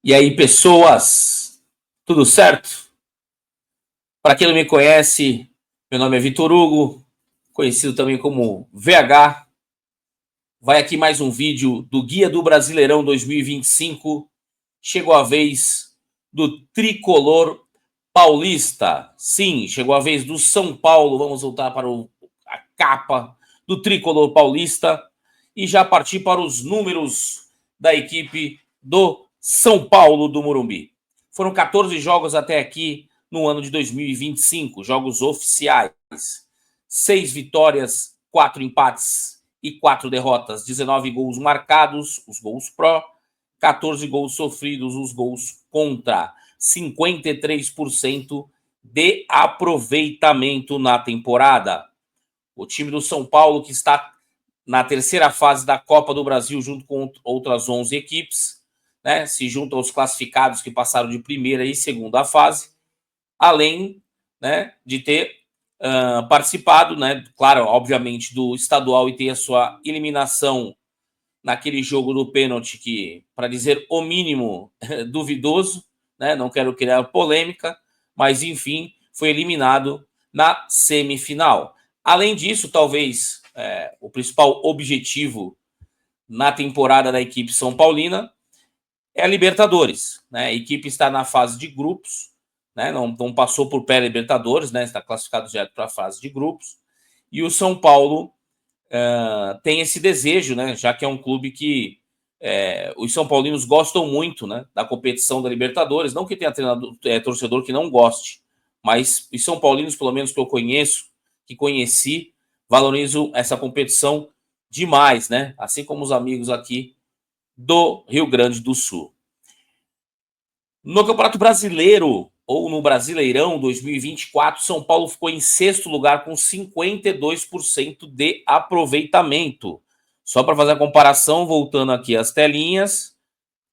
E aí, pessoas, tudo certo? Para quem não me conhece, meu nome é Vitor Hugo, conhecido também como VH. Vai aqui mais um vídeo do Guia do Brasileirão 2025. Chegou a vez do tricolor paulista. Sim, chegou a vez do São Paulo. Vamos voltar para a capa do tricolor paulista e já partir para os números da equipe do São Paulo do Morumbi. Foram 14 jogos até aqui no ano de 2025, jogos oficiais. 6 vitórias, 4 empates e 4 derrotas. 19 gols marcados, os gols pró, 14 gols sofridos, os gols contra. 53% de aproveitamento na temporada. O time do São Paulo, que está na terceira fase da Copa do Brasil, junto com outras 11 equipes, né, se juntam aos classificados que passaram de primeira e segunda fase, além, né, de ter participado, né, claro, obviamente, do estadual e ter a sua eliminação naquele jogo do pênalti que, para dizer o mínimo, duvidoso, né, não quero criar polêmica, mas, enfim, foi eliminado na semifinal. Além disso, talvez o principal objetivo na temporada da equipe São Paulina é a Libertadores, né? A equipe está na fase de grupos, né? Não passou por pré-Libertadores, né? Está classificado direto para a fase de grupos. E o São Paulo tem esse desejo, né? Já que é um clube que os São Paulinos gostam muito, né, da competição da Libertadores. Não que tenha torcedor que não goste, mas os São Paulinos, pelo menos que eu conheço, que conheci, valorizam essa competição demais, né? Assim como os amigos aqui do Rio Grande do Sul. No Campeonato Brasileiro, ou no Brasileirão 2024, São Paulo ficou em sexto lugar com 52% de aproveitamento. Só para fazer a comparação, voltando aqui às telinhas,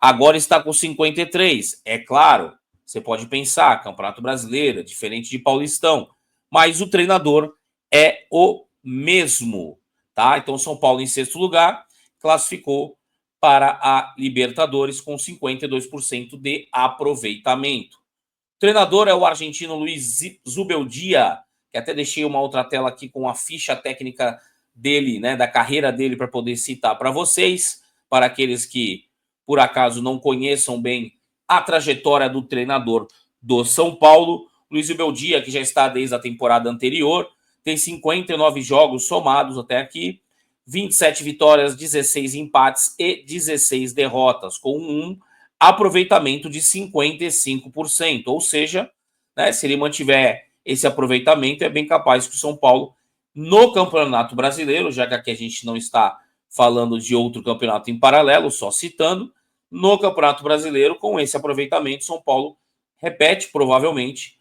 agora está com 53%. É claro, você pode pensar, Campeonato Brasileiro, diferente de Paulistão, mas o treinador é o mesmo, tá? Então, São Paulo em sexto lugar, classificou para a Libertadores com 52% de aproveitamento. O treinador é o argentino Luiz Zubeldia, que até deixei uma outra tela aqui com a ficha técnica dele, né, da carreira dele, para poder citar para vocês, para aqueles que, por acaso, não conheçam bem a trajetória do treinador do São Paulo. Luiz Zubeldia, que já está desde a temporada anterior, tem 59 jogos somados até aqui, 27 vitórias, 16 empates e 16 derrotas, com um aproveitamento de 55%. Ou seja, né, se ele mantiver esse aproveitamento, é bem capaz que o São Paulo, no Campeonato Brasileiro, já que aqui a gente não está falando de outro campeonato em paralelo, só citando, no Campeonato Brasileiro, com esse aproveitamento, São Paulo repete, provavelmente,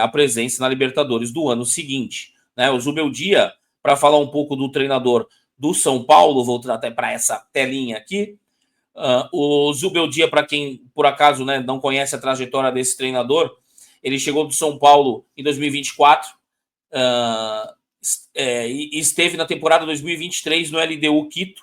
a presença na Libertadores do ano seguinte. Né? O Zubeldia, para falar um pouco do treinador do São Paulo, vou até para essa telinha aqui. O Zubeldia, para quem por acaso, né, não conhece a trajetória desse treinador, ele chegou do São Paulo em 2024 e esteve na temporada 2023 no LDU Quito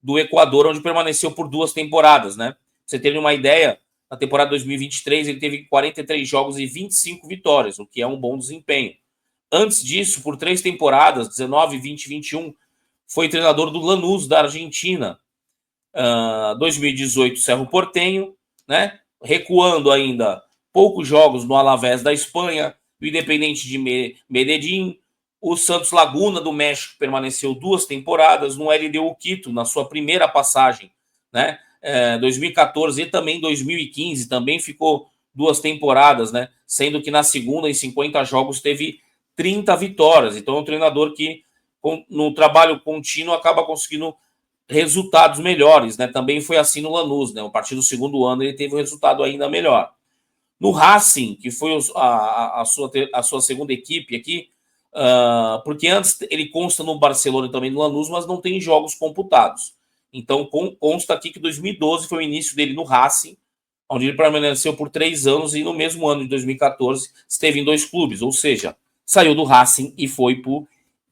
do Equador, onde permaneceu por 2 temporadas, né? Pra você ter uma ideia, na temporada 2023 ele teve 43 jogos e 25 vitórias, o que é um bom desempenho. Antes disso, por 3 temporadas, 19, 20 e 21, foi treinador do Lanús, da Argentina. 2018, Cerro Porteño, né? Recuando ainda poucos jogos no Alavés da Espanha, o Independente de Medellín, o Santos Laguna do México permaneceu 2 temporadas, no LDU Quito, na sua primeira passagem, né? 2014 e também 2015, também ficou 2 temporadas, né? Sendo que na segunda, em 50 jogos, teve 30 vitórias. Então é um treinador que, no trabalho contínuo, acaba conseguindo resultados melhores, né? Também foi assim no Lanús, né? A partir do segundo ano ele teve um resultado ainda melhor. No Racing, que foi a sua segunda equipe aqui, porque antes ele consta no Barcelona e também no Lanús, mas não tem jogos computados. Então consta aqui que 2012 foi o início dele no Racing, onde ele permaneceu por 3 anos e no mesmo ano de 2014 esteve em 2 clubes, ou seja, saiu do Racing e foi para o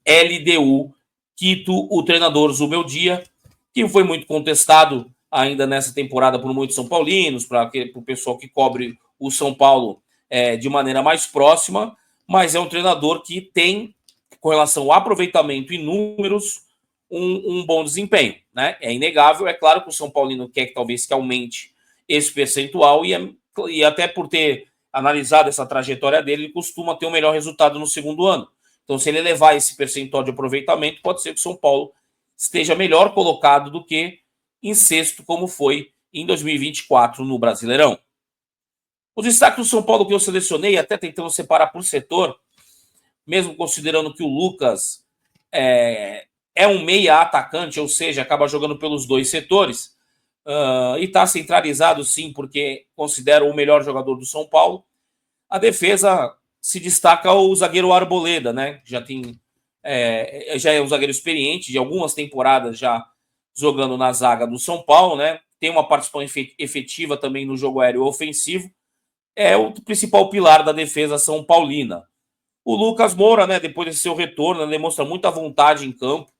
LDU Quito, o treinador Zubeldia, que foi muito contestado ainda nessa temporada por muitos São Paulinos, para o pessoal que cobre o São Paulo de maneira mais próxima, mas é um treinador que tem, com relação ao aproveitamento e números, um bom desempenho, né? É inegável, é claro que o São Paulino quer que talvez que aumente esse percentual e até por ter analisado essa trajetória dele, ele costuma ter um melhor resultado no segundo ano. Então, se ele elevar esse percentual de aproveitamento, pode ser que o São Paulo esteja melhor colocado do que em sexto, como foi em 2024 no Brasileirão. Os destaques do São Paulo que eu selecionei, até tentando separar por setor, mesmo considerando que o Lucas é um meia atacante, ou seja, acaba jogando pelos dois setores, e está centralizado sim, porque considero o melhor jogador do São Paulo. A defesa se destaca o zagueiro Arboleda, né? Já é um zagueiro experiente, de algumas temporadas já jogando na zaga do São Paulo, né? Tem uma participação efetiva também no jogo aéreo ofensivo. É o principal pilar da defesa são paulina. O Lucas Moura, né, depois desse seu retorno, ele demonstra muita vontade em campo,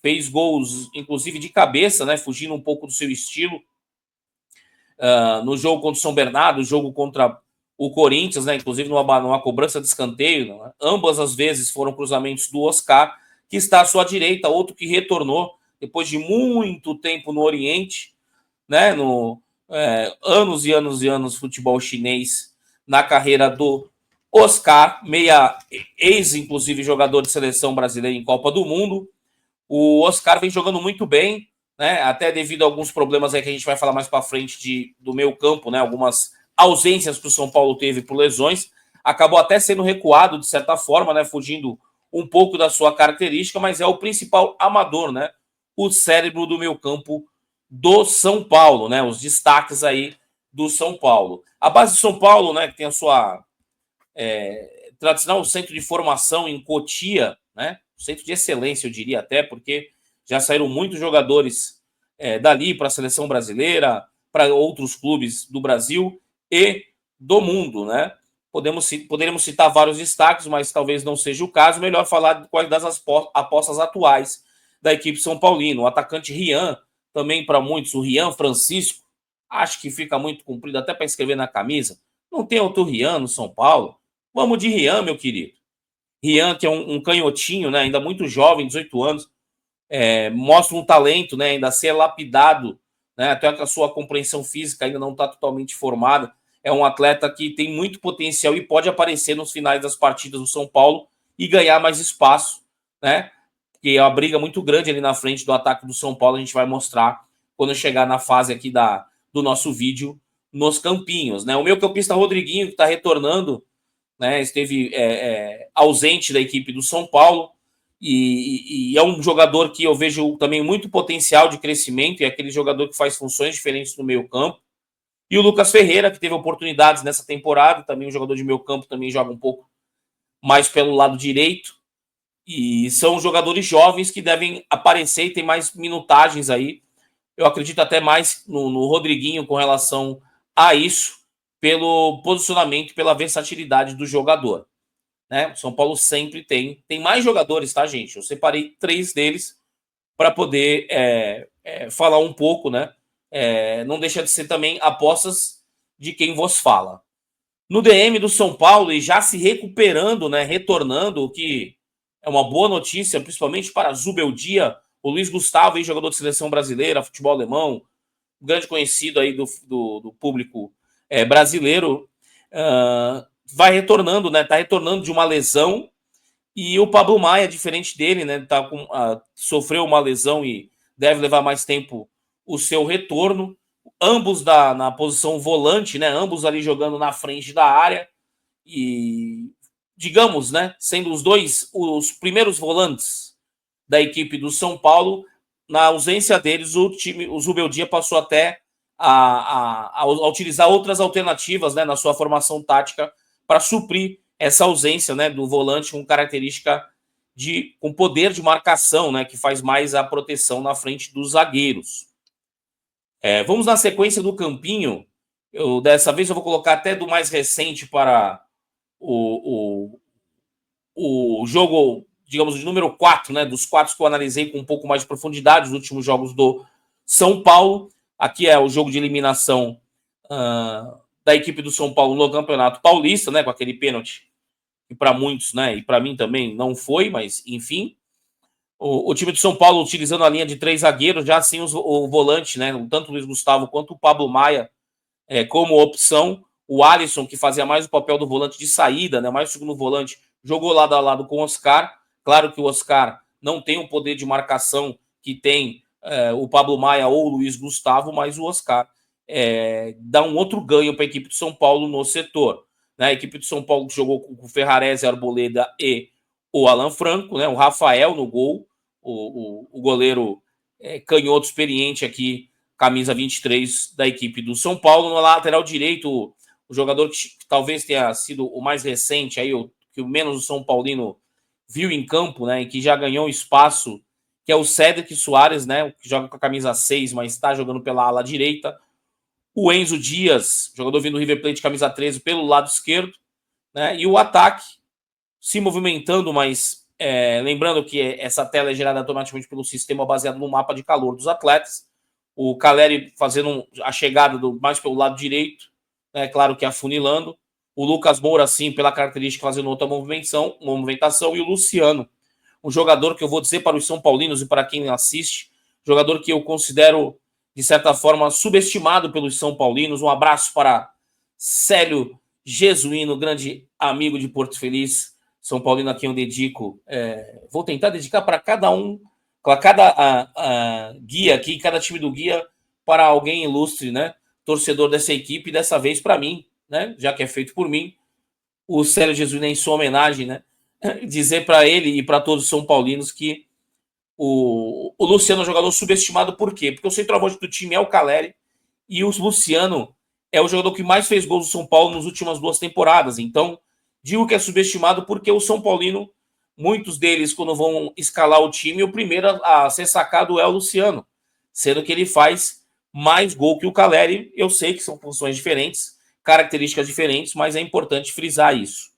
fez gols, inclusive de cabeça, né, fugindo um pouco do seu estilo. No jogo contra o São Bernardo, no jogo contra o Corinthians, né, inclusive numa cobrança de escanteio, né, ambas as vezes foram cruzamentos do Oscar, que está à sua direita, outro que retornou depois de muito tempo no Oriente, né, anos e anos e anos futebol chinês na carreira do Oscar, ex, inclusive, jogador de seleção brasileira em Copa do Mundo. O Oscar vem jogando muito bem, né? Até devido a alguns problemas aí que a gente vai falar mais para frente do meio campo, né? Algumas ausências que o São Paulo teve por lesões. Acabou até sendo recuado, de certa forma, né? Fugindo um pouco da sua característica, mas é o principal amador, né? O cérebro do meio campo do São Paulo, né? Os destaques aí do São Paulo. A base do São Paulo, né? Que tem a sua tradicional centro de formação em Cotia, né? Centro de excelência, eu diria até, porque já saíram muitos jogadores dali para a seleção brasileira, para outros clubes do Brasil e do mundo, né? Poderíamos citar vários destaques, mas talvez não seja o caso. Melhor falar das apostas atuais da equipe São Paulino. O atacante Rian, também para muitos, o Rian Francisco, acho que fica muito comprido até para escrever na camisa. Não tem outro Rian no São Paulo. Vamos de Rian, meu querido. Rian, que é um canhotinho, né, ainda muito jovem, 18 anos, mostra um talento, né, ainda a ser lapidado, né, até que a sua compreensão física ainda não está totalmente formada. É um atleta que tem muito potencial e pode aparecer nos finais das partidas do São Paulo e ganhar mais espaço, né? Porque é uma briga muito grande ali na frente do ataque do São Paulo. A gente vai mostrar quando chegar na fase aqui do nosso vídeo nos campinhos, né? O meu campista Rodriguinho, que está retornando, né? Esteve ausente da equipe do São Paulo e é um jogador que eu vejo também muito potencial de crescimento, e é aquele jogador que faz funções diferentes no meio campo. E o Lucas Ferreira, que teve oportunidades nessa temporada, também um jogador de meio campo, também joga um pouco mais pelo lado direito. E são jogadores jovens que devem aparecer e tem mais minutagens aí. Eu acredito até mais no Rodriguinho com relação a isso, pelo posicionamento, pela versatilidade do jogador, né? O São Paulo sempre tem mais jogadores, tá, gente? Eu separei 3 deles para poder falar um pouco, né? Não deixa de ser também apostas de quem vos fala. No DM do São Paulo, e já se recuperando, né? Retornando, o que é uma boa notícia, principalmente para Zubeldia, o Luiz Gustavo, jogador de seleção brasileira, futebol alemão, grande conhecido aí do público brasileiro, vai retornando, né? Tá retornando de uma lesão. E o Pablo Maia, diferente dele, né? Sofreu uma lesão e deve levar mais tempo o seu retorno. Ambos na posição volante, né? Ambos ali jogando na frente da área. E, digamos, né? Sendo os primeiros volantes da equipe do São Paulo, na ausência deles, o Zubeldia passou até a utilizar outras alternativas, né, na sua formação tática para suprir essa ausência, né, do volante com característica com poder de marcação, né, que faz mais a proteção na frente dos zagueiros. Vamos na sequência do campinho. Dessa vez eu vou colocar até do mais recente para o jogo, digamos, de número 4, né, dos 4 que eu analisei com um pouco mais de profundidade, os últimos jogos do São Paulo. Aqui é o jogo de eliminação da equipe do São Paulo no Campeonato Paulista, né, com aquele pênalti que para muitos, né, e para mim também não foi, mas enfim. O time do São Paulo utilizando a linha de 3 zagueiros, já sem o volante, né, tanto o Luiz Gustavo quanto o Pablo Maia como opção. O Alisson, que fazia mais o papel do volante de saída, né, mais o segundo volante, jogou lado a lado com o Oscar. Claro que o Oscar não tem o poder de marcação que tem o Pablo Maia ou o Luiz Gustavo, mas o Oscar dá um outro ganho para a equipe de São Paulo no setor. Né? A equipe de São Paulo que jogou com o Ferrarese, Arboleda e o Alan Franco, né? O Rafael no gol, o goleiro canhoto experiente aqui, camisa 23 da equipe do São Paulo. No lateral direito, o jogador que talvez tenha sido o mais recente, aí, que o menos o São Paulino viu em campo, né, e que já ganhou espaço, que é o Cédric Soares, né, que joga com a camisa 6, mas está jogando pela ala direita. O Enzo Dias, jogador vindo do River Plate, camisa 13, pelo lado esquerdo. Né, e o ataque se movimentando, mas lembrando que essa tela é gerada automaticamente pelo sistema baseado no mapa de calor dos atletas. O Caleri fazendo a chegada mais pelo lado direito, né, claro que afunilando. O Lucas Moura, sim, pela característica, fazendo outra movimentação. E o Luciano, um jogador que eu vou dizer para os São Paulinos e para quem assiste, jogador que eu considero, de certa forma, subestimado pelos São Paulinos. Um abraço para Célio Jesuíno, grande amigo de Porto Feliz, São Paulino, a quem eu dedico. Vou tentar dedicar para cada um, para cada guia aqui, cada time do guia, para alguém ilustre, né? Torcedor dessa equipe, dessa vez para mim, né? Já que é feito por mim, o Célio Jesuíno, em sua homenagem, né? Dizer para ele e para todos os São Paulinos que o Luciano é um jogador subestimado. Por quê? Porque o centroavante do time é o Caleri e o Luciano é o jogador que mais fez gols do São Paulo nas últimas 2 temporadas. Então, digo que é subestimado porque o São Paulino, muitos deles, quando vão escalar o time, o primeiro a ser sacado é o Luciano, sendo que ele faz mais gol que o Caleri. Eu sei que são funções diferentes, características diferentes, mas é importante frisar isso.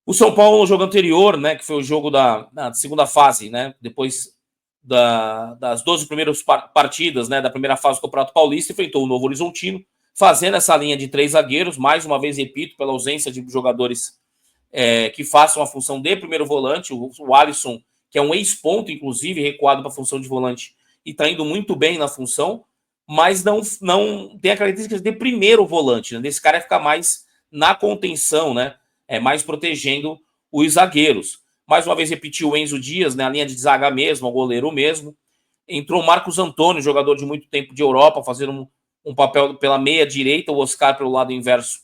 O São Paulo, no jogo anterior, né, que foi o jogo da segunda fase, né, depois das 12 primeiras partidas, né, da primeira fase do Campeonato Paulista, enfrentou o Novo Horizontino, fazendo essa linha de 3 zagueiros, mais uma vez, repito, pela ausência de jogadores que façam a função de primeiro volante. O Alisson, que é um ex-ponto, inclusive, recuado para a função de volante, e está indo muito bem na função, mas não tem a característica de primeiro volante, né? Desse cara ficar mais na contenção, né? Mais protegendo os zagueiros. Mais uma vez repetiu o Enzo Dias, né? A linha de zaga mesmo, o goleiro mesmo. Entrou o Marcos Antônio, jogador de muito tempo de Europa, fazendo um papel pela meia direita, o Oscar pelo lado inverso,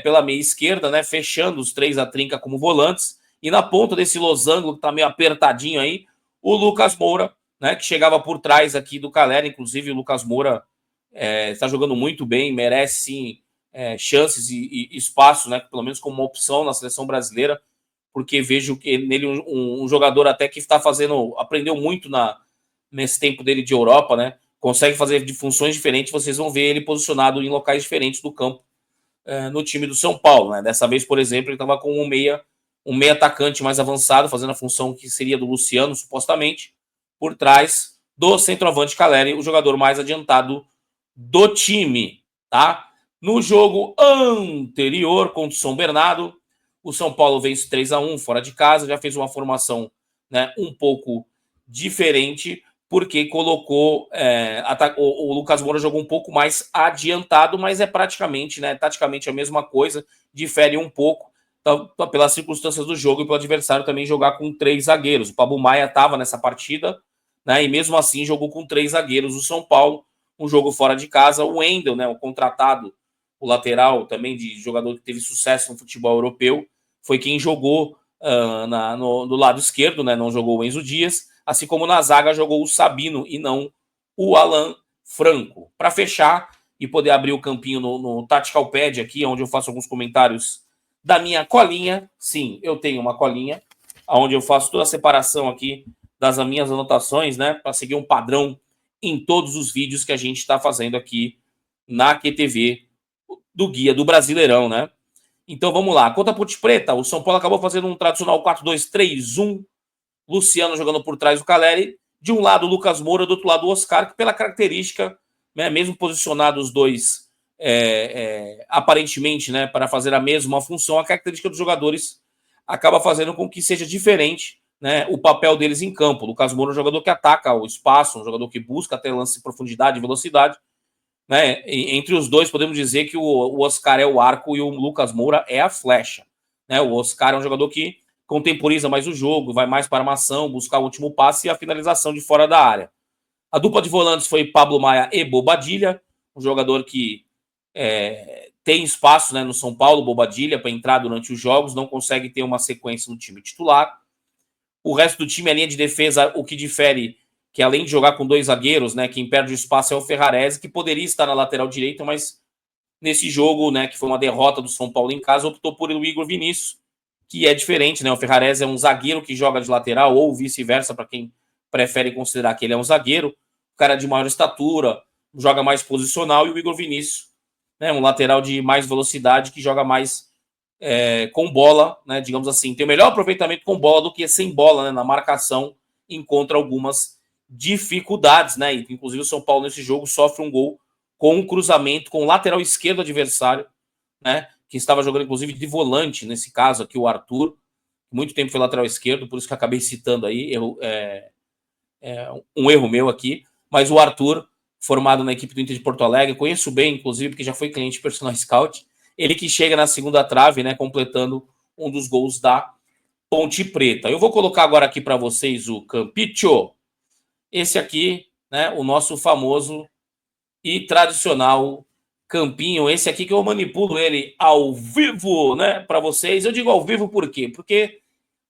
pela meia esquerda, né? Fechando os 3 a trinca como volantes. E na ponta desse losango, que está meio apertadinho aí, o Lucas Moura, né? Que chegava por trás aqui do Caleri. Inclusive, o Lucas Moura está jogando muito bem, merece sim chances e espaço, né? Pelo menos como uma opção na seleção brasileira, porque vejo que nele um jogador até que aprendeu muito nesse tempo dele de Europa, né? Consegue fazer de funções diferentes. Vocês vão ver ele posicionado em locais diferentes do campo no time do São Paulo, né? Dessa vez, por exemplo, ele estava com um meia atacante mais avançado, fazendo a função que seria do Luciano, supostamente, por trás do centroavante Caleri, o jogador mais adiantado do time, tá? No jogo anterior contra o São Bernardo, o São Paulo vence 3 a 1 fora de casa, já fez uma formação, né, um pouco diferente, porque colocou o Lucas Moura jogou um pouco mais adiantado, mas é praticamente, né, taticamente a mesma coisa, difere um pouco pelas circunstâncias do jogo e pelo adversário também jogar com 3 zagueiros. O Pablo Maia estava nessa partida, né, e mesmo assim jogou com 3 zagueiros o São Paulo, um jogo fora de casa. O Wendel, né, o contratado, o lateral também de jogador que teve sucesso no futebol europeu, foi quem jogou do lado esquerdo, né, não jogou o Enzo Dias, assim como na zaga jogou o Sabino e não o Alan Franco. Para fechar e poder abrir o campinho no Tactical Pad aqui, onde eu faço alguns comentários da minha colinha. Sim, eu tenho uma colinha, onde eu faço toda a separação aqui das minhas anotações, né, para seguir um padrão em todos os vídeos que a gente está fazendo aqui na QTV do Guia do Brasileirão, né? Então vamos lá. Contra a Ponte Preta, o São Paulo acabou fazendo um tradicional 4-2-3-1. Luciano jogando por trás do Caleri. De um lado, o Lucas Moura, do outro lado, o Oscar, que pela característica, né, mesmo posicionados os dois aparentemente, né, para fazer a mesma função, a característica dos jogadores acaba fazendo com que seja diferente, né, o papel deles em campo. O Lucas Moura é um jogador que ataca o espaço, um jogador que busca até lance de profundidade e velocidade, né? Entre os dois, podemos dizer que o Oscar é o arco e o Lucas Moura é a flecha, né? O Oscar é um jogador que contemporiza mais o jogo, vai mais para a armação, buscar o último passe e a finalização de fora da área. A dupla de volantes foi Pablo Maia e Bobadilha, um jogador que tem espaço, né, no São Paulo, Bobadilha, para entrar durante os jogos, não consegue ter uma sequência no time titular. O resto do time, a linha de defesa, o que difere, que além de jogar com dois zagueiros, né, quem perde o espaço é o Ferrarese, que poderia estar na lateral direita, mas nesse jogo, né, que foi uma derrota do São Paulo em casa, optou por o Igor Vinícius, que é diferente, né? O Ferrarese é um zagueiro que joga de lateral, ou vice-versa, para quem prefere considerar que ele é um zagueiro, um cara de maior estatura, joga mais posicional, e o Igor Vinícius, né, um lateral de mais velocidade, que joga mais com bola, né, digamos assim, tem o melhor aproveitamento com bola do que sem bola, né, na marcação, encontra algumas dificuldades, né, e inclusive o São Paulo nesse jogo sofre um gol com um cruzamento com o lateral esquerdo adversário, né, que estava jogando inclusive de volante, nesse caso aqui o Arthur, muito tempo foi lateral esquerdo, por isso que acabei citando aí, um erro meu aqui, mas o Arthur, formado na equipe do Inter de Porto Alegre, conheço bem, inclusive, porque já foi cliente personal scout, ele que chega na segunda trave, né, completando um dos gols da Ponte Preta. Eu vou colocar agora aqui para vocês o Campicho. Esse aqui, né, o nosso famoso e tradicional campinho. Esse aqui que eu manipulo ele ao vivo, né, para vocês. Eu digo ao vivo por quê? Porque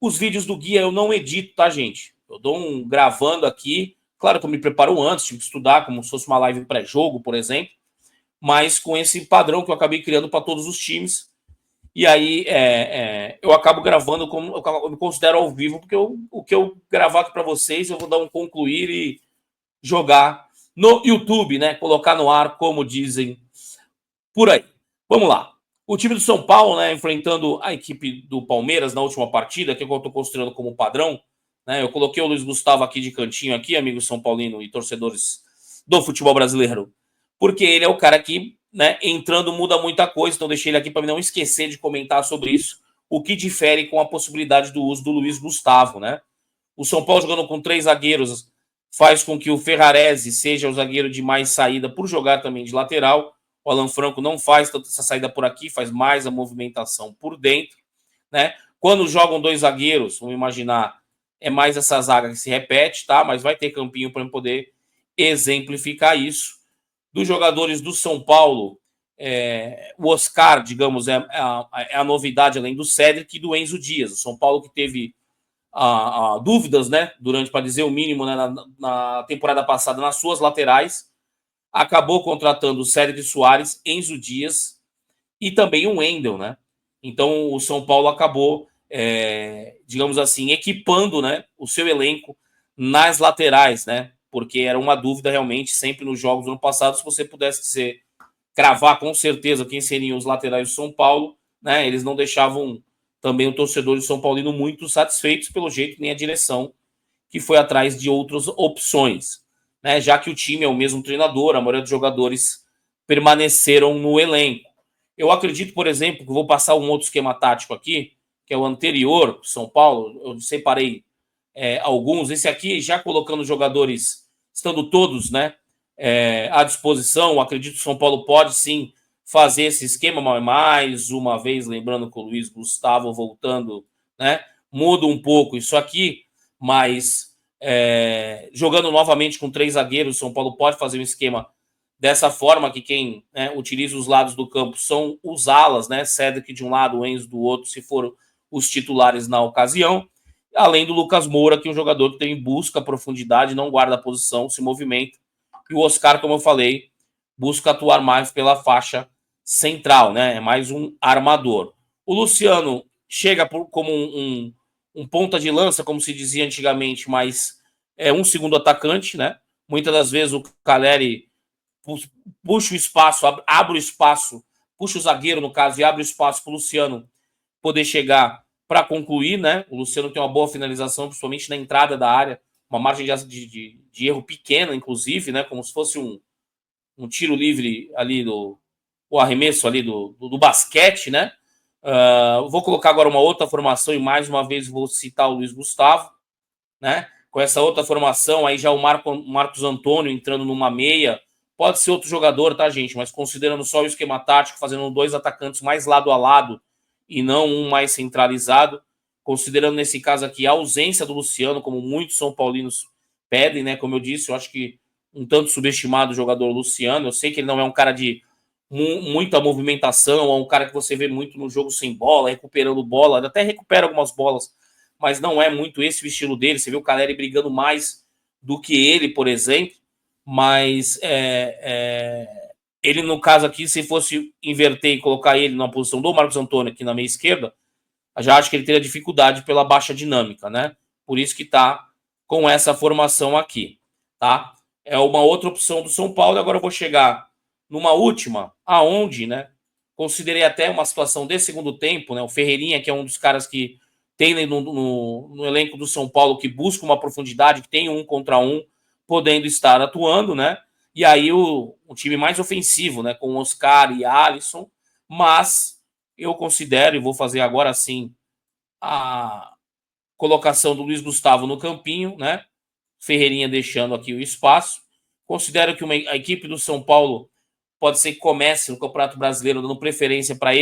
os vídeos do guia eu não edito, tá, gente? Eu dou um gravando aqui. Claro que eu me preparo antes, tive que estudar, como se fosse uma live pré-jogo, por exemplo, mas com esse padrão que eu acabei criando para todos os times. E aí eu acabo gravando como eu me considero ao vivo, porque o que eu gravar aqui para vocês, eu vou dar um concluir e jogar no YouTube, né? Colocar no ar, como dizem por aí. Vamos lá. O time do São Paulo, né, enfrentando a equipe do Palmeiras na última partida, que eu estou considerando como padrão, né? Eu coloquei o Luiz Gustavo aqui de cantinho, aqui, amigos São Paulino e torcedores do futebol brasileiro, porque ele é o cara que, né, entrando muda muita coisa, então deixei ele aqui para não esquecer de comentar sobre isso, o que difere com a possibilidade do uso do Luiz Gustavo, né? O São Paulo jogando com 3 zagueiros faz com que o Ferrarese seja o zagueiro de mais saída por jogar também de lateral. O Alan Franco não faz tanta essa saída por aqui, faz mais a movimentação por dentro, né? Quando jogam 2 zagueiros, vamos imaginar, é mais essa zaga que se repete, tá? Mas vai ter campinho para poder exemplificar isso. Dos jogadores do São Paulo, o Oscar, digamos, é a novidade além do Cédric e do Enzo Dias. O São Paulo que teve dúvidas, né, durante, para dizer o mínimo, né, na temporada passada, nas suas laterais, acabou contratando o Cédric Soares, Enzo Dias e também o Wendel, né? Então o São Paulo acabou, digamos assim, equipando, né, o seu elenco nas laterais, né? Porque era uma dúvida realmente sempre nos jogos do ano passado, se você pudesse dizer, cravar com certeza quem seriam os laterais do São Paulo, né? Eles não deixavam também o torcedor de São Paulino muito satisfeitos, pelo jeito, nem a direção, que foi atrás de outras opções, né? Já que o time é o mesmo treinador, a maioria dos jogadores permaneceram no elenco. Eu acredito, por exemplo, que vou passar um outro esquema tático aqui, que é o anterior, São Paulo, eu separei alguns, esse aqui já colocando jogadores, estando todos, né, à disposição. Acredito que o São Paulo pode sim fazer esse esquema, mais uma vez, lembrando que o Luiz Gustavo voltando, né, muda um pouco isso aqui, mas jogando novamente com 3 zagueiros, o São Paulo pode fazer um esquema dessa forma, que quem, né, utiliza os lados do campo são os alas, né, Cédric de um lado, o Enzo do outro, se for os titulares na ocasião, além do Lucas Moura, que é um jogador que tem busca profundidade, não guarda a posição, se movimenta, e o Oscar, como eu falei, busca atuar mais pela faixa central, né? É mais um armador. O Luciano chega como um ponta de lança, como se dizia antigamente, mas é um segundo atacante, né? Muitas das vezes o Caleri puxa o espaço, abre o espaço, puxa o zagueiro, no caso, e abre o espaço para o Luciano poder chegar para concluir, né? O Luciano tem uma boa finalização, principalmente na entrada da área, uma margem de erro pequena, inclusive, né? Como se fosse um tiro livre ali o arremesso ali do basquete, né? Vou colocar agora uma outra formação e mais uma vez vou citar o Luiz Gustavo, né? Com essa outra formação, aí já o Marcos Antônio entrando numa meia, pode ser outro jogador, tá, gente? Mas considerando só o esquema tático, fazendo 2 atacantes mais lado a lado e não um mais centralizado, considerando nesse caso aqui a ausência do Luciano, como muitos São Paulinos pedem, né? Como eu disse, eu acho que um tanto subestimado o jogador Luciano. Eu sei que ele não é um cara de muita movimentação, é um cara que você vê muito no jogo sem bola, recuperando bola, até recupera algumas bolas, mas não é muito esse o estilo dele. Você vê o Caleri brigando mais do que ele, por exemplo, mas ele, no caso aqui, se fosse inverter e colocar ele na posição do Marcos Antônio aqui na meia esquerda, já acho que ele teria dificuldade pela baixa dinâmica, né? Por isso que tá com essa formação aqui, tá? É uma outra opção do São Paulo. Agora eu vou chegar numa última, aonde, né? Considerei até uma situação de segundo tempo, né? O Ferreirinha, que é um dos caras que tem no elenco do São Paulo, que busca uma profundidade, que tem 1 contra 1, podendo estar atuando, né? E aí o time mais ofensivo, né? Com Oscar e Alisson, mas eu considero, e vou fazer agora sim, a colocação do Luiz Gustavo no campinho, né? Ferreirinha deixando aqui o espaço. Considero que a equipe do São Paulo pode ser que comece no Campeonato Brasileiro dando preferência para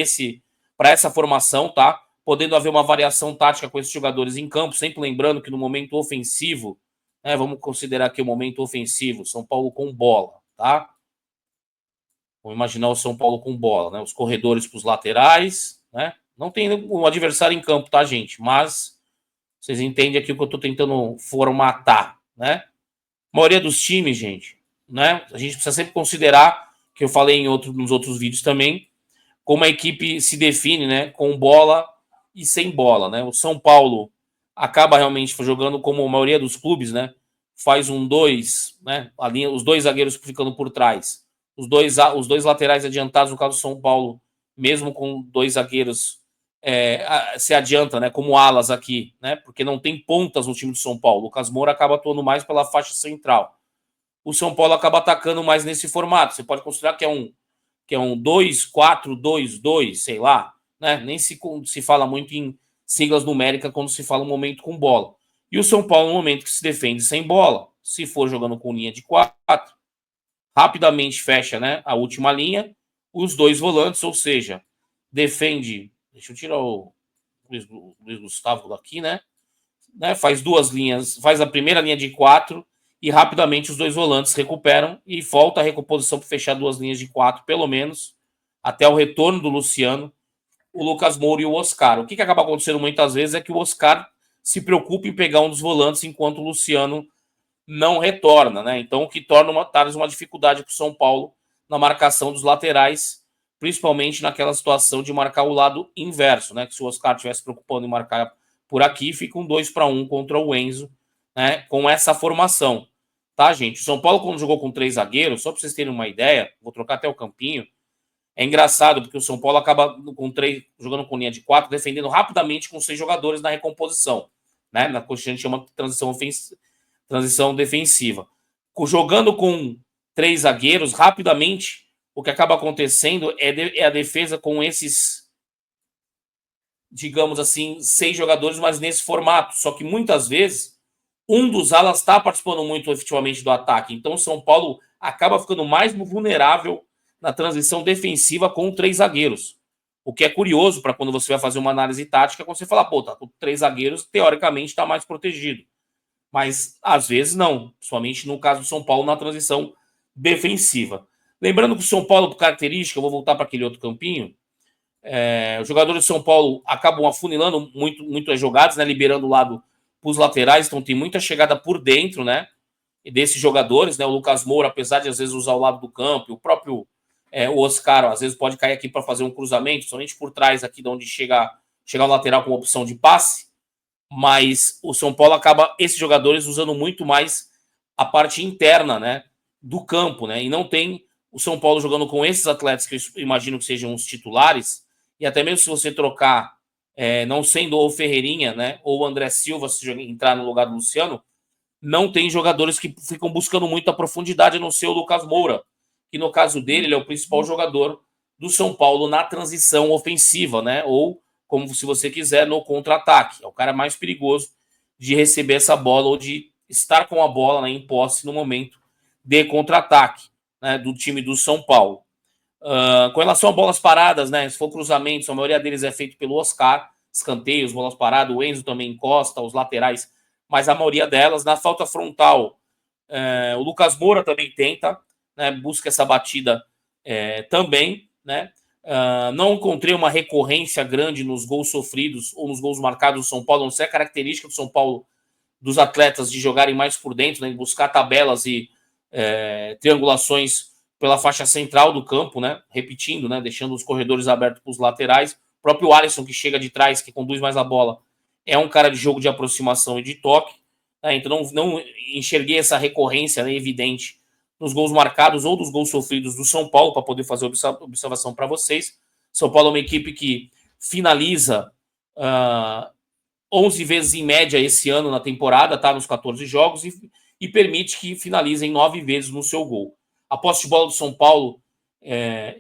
essa formação, tá? Podendo haver uma variação tática com esses jogadores em campo, sempre lembrando que no momento ofensivo, né, vamos considerar aqui o momento ofensivo, São Paulo com bola, tá? Vamos imaginar o São Paulo com bola, né? Os corredores para os laterais, né? Não tem o adversário em campo, tá, gente? Mas vocês entendem aqui o que eu estou tentando formatar, né? A maioria dos times, gente, né? A gente precisa sempre considerar, que eu falei nos outros vídeos também, como a equipe se define, né? Com bola e sem bola, né? O São Paulo acaba realmente jogando como a maioria dos clubes, né? Faz 1-2, né? A linha, os 2 zagueiros ficando por trás. Os dois laterais adiantados, no caso do São Paulo, mesmo com 2 zagueiros, se adianta, né? Como alas aqui, né? Porque não tem pontas no time do São Paulo. O Lucas Moura acaba atuando mais pela faixa central. O São Paulo acaba atacando mais nesse formato. Você pode considerar que é um 2-4-2-2, sei lá, né? Nem se fala muito em siglas numéricas quando se fala um momento com bola. E o São Paulo, no momento que se defende sem bola, se for jogando com linha de 4, rapidamente fecha, né, a última linha, os 2 volantes, ou seja, defende. Deixa eu tirar o Luiz Gustavo daqui, né? Faz 2 linhas, faz a primeira linha de 4 e rapidamente os 2 volantes recuperam e volta a recomposição para fechar 2 linhas de 4, pelo menos, até o retorno do Luciano, o Lucas Moura e o Oscar. O que acaba acontecendo muitas vezes é que o Oscar se preocupa em pegar um dos volantes enquanto o Luciano não retorna, né? Então, o que torna traz uma dificuldade para o São Paulo na marcação dos laterais, principalmente naquela situação de marcar o lado inverso, né? Que se o Oscar estivesse preocupando em marcar por aqui, fica um 2-1 contra o Enzo, né? Com essa formação, tá, gente? O São Paulo, quando jogou com 3 zagueiros, só para vocês terem uma ideia, vou trocar até o campinho. É engraçado, porque o São Paulo acaba jogando com linha de 4, defendendo rapidamente com 6 jogadores na recomposição, né? Na que a gente chama de transição defensiva. Jogando com 3 zagueiros, rapidamente, o que acaba acontecendo é a defesa com esses, digamos assim, 6 jogadores, mas nesse formato. Só que muitas vezes, um dos alas está participando muito efetivamente do ataque. Então, o São Paulo acaba ficando mais vulnerável na transição defensiva com 3 zagueiros. O que é curioso para quando você vai fazer uma análise tática, quando você fala, pô, tá com 3 zagueiros, teoricamente está mais protegido. Mas às vezes não, principalmente no caso do São Paulo na transição defensiva. Lembrando que o São Paulo, por característica, eu vou voltar para aquele outro campinho, os jogadores do São Paulo acabam afunilando muito as jogadas, né, liberando o lado para os laterais, então tem muita chegada por dentro, né, desses jogadores, né, o Lucas Moura, apesar de às vezes usar o lado do campo, o próprio o Oscar, às vezes pode cair aqui para fazer um cruzamento, somente por trás aqui de onde chega o lateral com opção de passe, mas o São Paulo acaba, esses jogadores, usando muito mais a parte interna, né, do campo, né, e não tem o São Paulo jogando com esses atletas que eu imagino que sejam os titulares, e até mesmo se você trocar, não sendo o Ferreirinha, né, ou o André Silva, se entrar no lugar do Luciano, não tem jogadores que ficam buscando muita profundidade, a não ser o Lucas Moura, que no caso dele, ele é o principal jogador do São Paulo na transição ofensiva, né? Ou, como se você quiser, no contra-ataque. É o cara mais perigoso de receber essa bola ou de estar com a bola, né, em posse no momento de contra-ataque, né, do time do São Paulo. Com relação a bolas paradas, né, se for cruzamentos, a maioria deles é feito pelo Oscar, escanteios, bolas paradas, o Enzo também encosta, os laterais, mas a maioria delas, na falta frontal, o Lucas Moura também tenta, né, busca essa batida também, né. Não encontrei uma recorrência grande nos gols sofridos ou nos gols marcados do São Paulo, não sei a característica do São Paulo, dos atletas de jogarem mais por dentro, né, buscar tabelas e triangulações pela faixa central do campo, né, repetindo, né, deixando os corredores abertos para os laterais. O próprio Alisson, que chega de trás, que conduz mais a bola, é um cara de jogo de aproximação e de toque, né, então não enxerguei essa recorrência, né, evidente nos gols marcados ou dos gols sofridos do São Paulo, para poder fazer observação para vocês. São Paulo é uma equipe que finaliza 11 vezes em média esse ano na temporada, tá, nos 14 jogos, e permite que finalizem 9 vezes no seu gol. A posse de bola do São Paulo,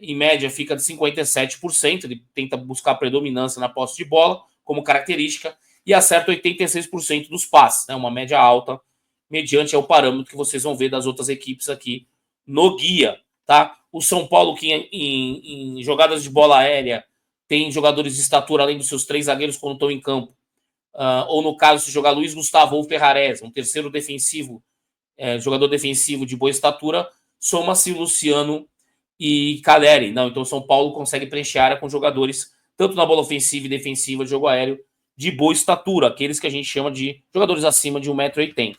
em média, fica de 57%. Ele tenta buscar a predominância na posse de bola como característica e acerta 86% dos passes, né? Uma média alta, mediante o parâmetro que vocês vão ver das outras equipes aqui no guia, tá? O São Paulo, que em jogadas de bola aérea tem jogadores de estatura além dos seus 3 zagueiros quando estão em campo, ou no caso, se jogar Luiz Gustavo ou Ferrarese, um terceiro defensivo, jogador defensivo de boa estatura, soma-se Luciano e Caleri. Não, então o São Paulo consegue preencher a área com jogadores, tanto na bola ofensiva e defensiva de jogo aéreo, de boa estatura, aqueles que a gente chama de jogadores acima de 1,80 m.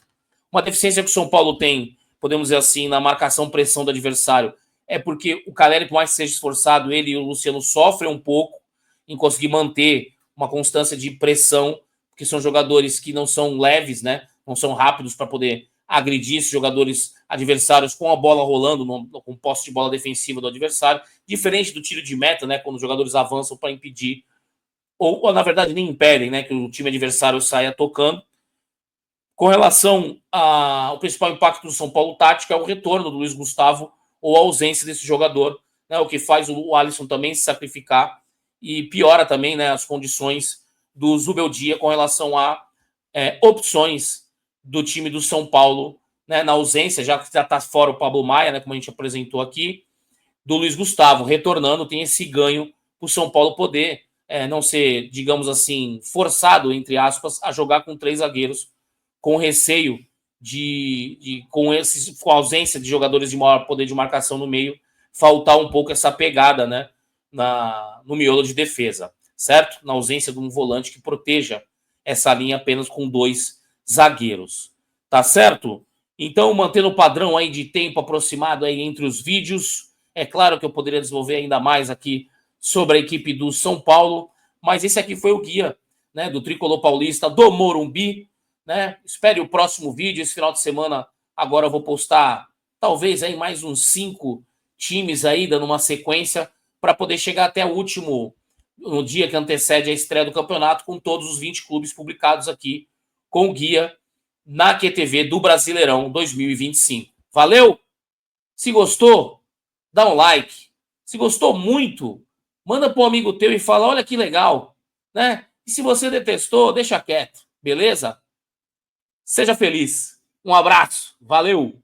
Uma deficiência que o São Paulo tem, podemos dizer assim, na marcação-pressão do adversário, é porque o Caleri, por mais que seja esforçado, ele e o Luciano sofrem um pouco em conseguir manter uma constância de pressão, porque são jogadores que não são leves, né? Não são rápidos para poder agredir esses jogadores adversários com a bola rolando, com posse de bola defensiva do adversário, diferente do tiro de meta, né? Quando os jogadores avançam para impedir, ou na verdade nem impedem, né? Que o time adversário saia tocando. Com relação ao principal impacto do São Paulo tático é o retorno do Luiz Gustavo ou a ausência desse jogador, né? O que faz o Alisson também se sacrificar e piora também, né, as condições do Zubeldia com relação a opções do time do São Paulo, né, na ausência, já que já está fora o Pablo Maia, né, como a gente apresentou aqui, do Luiz Gustavo retornando, tem esse ganho para o São Paulo poder não ser, digamos assim, forçado, entre aspas, a jogar com 3 zagueiros, com receio com a ausência de jogadores de maior poder de marcação no meio, faltar um pouco essa pegada, né, no miolo de defesa, certo? Na ausência de um volante que proteja essa linha apenas com 2 zagueiros, tá certo? Então, mantendo o padrão aí de tempo aproximado aí entre os vídeos, é claro que eu poderia desenvolver ainda mais aqui sobre a equipe do São Paulo, mas esse aqui foi o guia, né, do Tricolor Paulista do Morumbi, né? Espere o próximo vídeo, esse final de semana agora eu vou postar talvez aí mais uns 5 times aí, dando uma sequência para poder chegar até o último, no dia que antecede a estreia do campeonato, com todos os 20 clubes publicados aqui com o guia na QTV do Brasileirão 2025. Valeu? Se gostou, dá um like. Se gostou muito, manda para um amigo teu e fala, olha que legal, né? E se você detestou, deixa quieto, beleza? Seja feliz. Um abraço. Valeu!